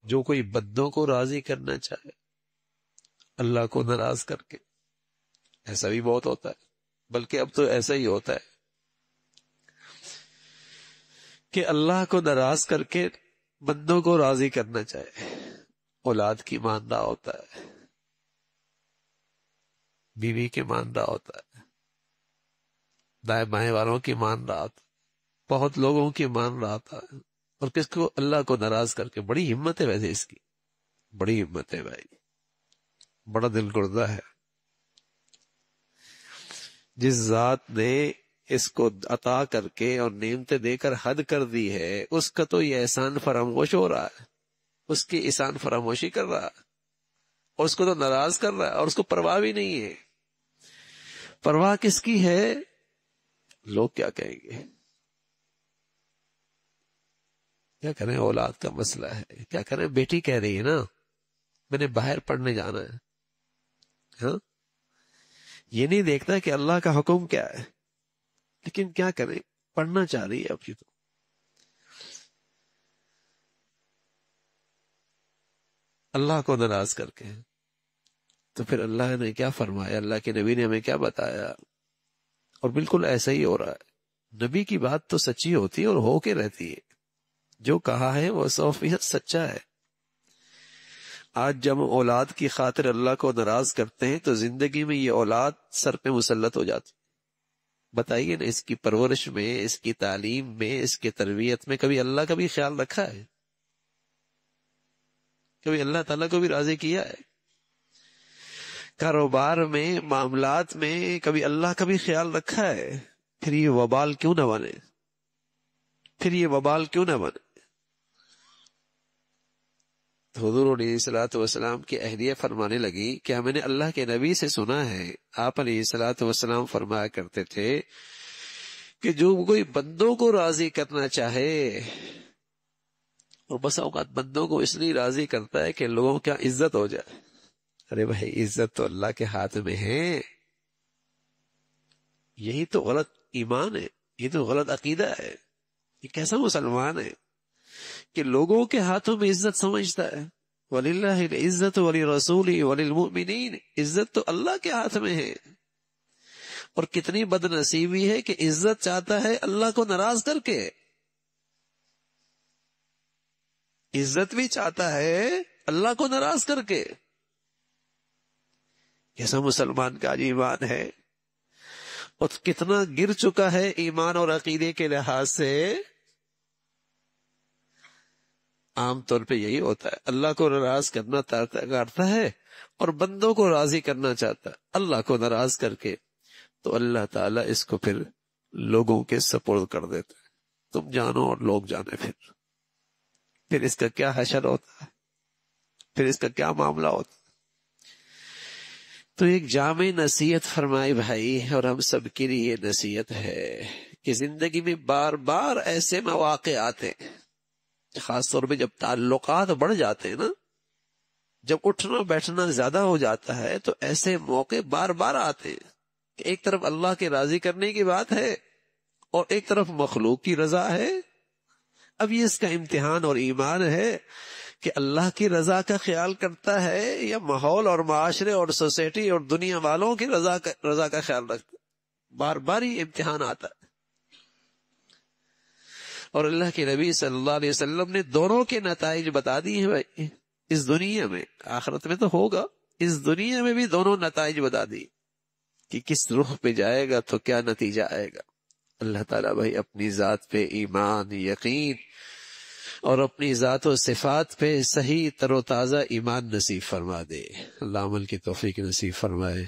جو کوئی بندوں کو راضی کرنا چاہے اللہ کو ناراض کر کے، ایسا بھی بہت ہوتا ہے، بلکہ اب تو ایسا ہی ہوتا ہے کہ اللہ کو ناراض کر کے بندوں کو راضی کرنا چاہے۔ اولاد کی ماندہ ہوتا ہے، بیوی کے ماندہ ہوتا ہے، دائیں بائیں والوں کی مان رہا تھا، بہت لوگوں کی مان رہا تھا، اور کس کو؟ اللہ کو ناراض کر کے۔ بڑی ہمت ہے ویسے اس کی، بڑی ہمت ہے بھائی، بڑا دل گردہ ہے۔ جس ذات نے اس کو عطا کر کے اور نعمتیں دے کر حد کر دی ہے، اس کا تو یہ احسان فراموش ہو رہا ہے، اس کی احسان فراموشی کر رہا ہے، اور اس کو تو ناراض کر رہا ہے، اور اس کو پرواہ بھی نہیں ہے۔ پرواہ کس کی ہے؟ لوگ کیا کہیں گے، کیا کریں، اولاد کا مسئلہ ہے، کیا کریں، بیٹی کہہ رہی ہے نا میں نے باہر پڑھنے جانا ہے، ہاں، یہ نہیں دیکھتا کہ اللہ کا حکم کیا ہے، لیکن کیا کریں، پڑھنا چاہ رہی ہے اب کی تو۔ اللہ کو ناراض کر کے، تو پھر اللہ نے کیا فرمایا، اللہ کے نبی نے ہمیں کیا بتایا، اور بالکل ایسا ہی ہو رہا ہے۔ نبی کی بات تو سچی ہوتی ہے اور ہو کے رہتی ہے، جو کہا ہے وہ 100% سچا ہے۔ آج جب ہم اولاد کی خاطر اللہ کو ناراض کرتے ہیں تو زندگی میں یہ اولاد سر پہ مسلط ہو جاتی۔ بتائیے نا، اس کی پرورش میں، اس کی تعلیم میں، اس کی تربیت میں کبھی اللہ کا بھی خیال رکھا ہے؟ کبھی اللہ تعالیٰ کو بھی راضی کیا ہے؟ کاروبار میں، معاملات میں کبھی اللہ کا بھی خیال رکھا ہے؟ پھر یہ وبال کیوں نہ بنے، پھر یہ وبال کیوں نہ بنے۔ تو حضور علیہ الصلوۃ والسلام کی اہلیہ فرمانے لگی کہ میں نے اللہ کے نبی سے سنا ہے، آپ علیہ الصلوۃ والسلام فرمایا کرتے تھے کہ جو کوئی بندوں کو راضی کرنا چاہے، اور بس اوقات بندوں کو اس لیے راضی کرتا ہے کہ لوگوں کی عزت ہو جائے۔ ارے بھائی، عزت تو اللہ کے ہاتھ میں ہے، یہی تو غلط ایمان ہے، یہ تو غلط عقیدہ ہے۔ یہ کیسا مسلمان ہے کہ لوگوں کے ہاتھوں میں عزت سمجھتا ہے؟ وَلِلَّهِ الْعِزَّةُ وَلِرَسُولِهِ وَلِلْمُؤْمِنِينَ، عزت تو اللہ کے ہاتھ میں ہے۔ اور کتنی بد نصیبی ہے کہ عزت چاہتا ہے اللہ کو ناراض کر کے، عزت بھی چاہتا ہے اللہ کو ناراض کر کے۔ کیسا مسلمان کا ایمان ہے، اور کتنا گر چکا ہے ایمان اور عقیدے کے لحاظ سے۔ عام طور پہ یہی ہوتا ہے، اللہ کو ناراض کرنا کرتا ہے اور بندوں کو راضی کرنا چاہتا ہے اللہ کو ناراض کر کے، تو اللہ تعالیٰ اس کو پھر لوگوں کے سپرد کر دیتا ہے۔ تم جانو اور لوگ جانے، پھر اس کا کیا حشر ہوتا ہے، پھر اس کا کیا معاملہ ہوتا ہے۔ تو ایک جامع نصیحت فرمائی بھائی، اور ہم سب کے لیے یہ نصیحت ہے کہ زندگی میں بار بار ایسے مواقع آتے ہیں، خاص طور پہ جب تعلقات بڑھ جاتے ہیں نا، جب اٹھنا بیٹھنا زیادہ ہو جاتا ہے، تو ایسے موقع بار بار آتے ہیں کہ ایک طرف اللہ کے راضی کرنے کی بات ہے اور ایک طرف مخلوق کی رضا ہے۔ اب یہ اس کا امتحان اور ایمان ہے کہ اللہ کی رضا کا خیال کرتا ہے یا ماحول اور معاشرے اور سوسائٹی اور دنیا والوں کی رضا کا خیال رکھتا ہے۔ بار بار ہی امتحان آتا ہے، اور اللہ کے نبی صلی اللہ علیہ وسلم نے دونوں کے نتائج بتا دی ہیں بھائی، اس دنیا میں، آخرت میں تو ہوگا، اس دنیا میں بھی دونوں نتائج بتا دی کہ کس رخ پہ جائے گا تو کیا نتیجہ آئے گا۔ اللہ تعالیٰ بھائی اپنی ذات پہ ایمان، یقین اور اپنی ذات و صفات پہ صحیح تر و تازہ ایمان نصیب فرما دے۔ اللہ عمل کی توفیق نصیب فرمائے۔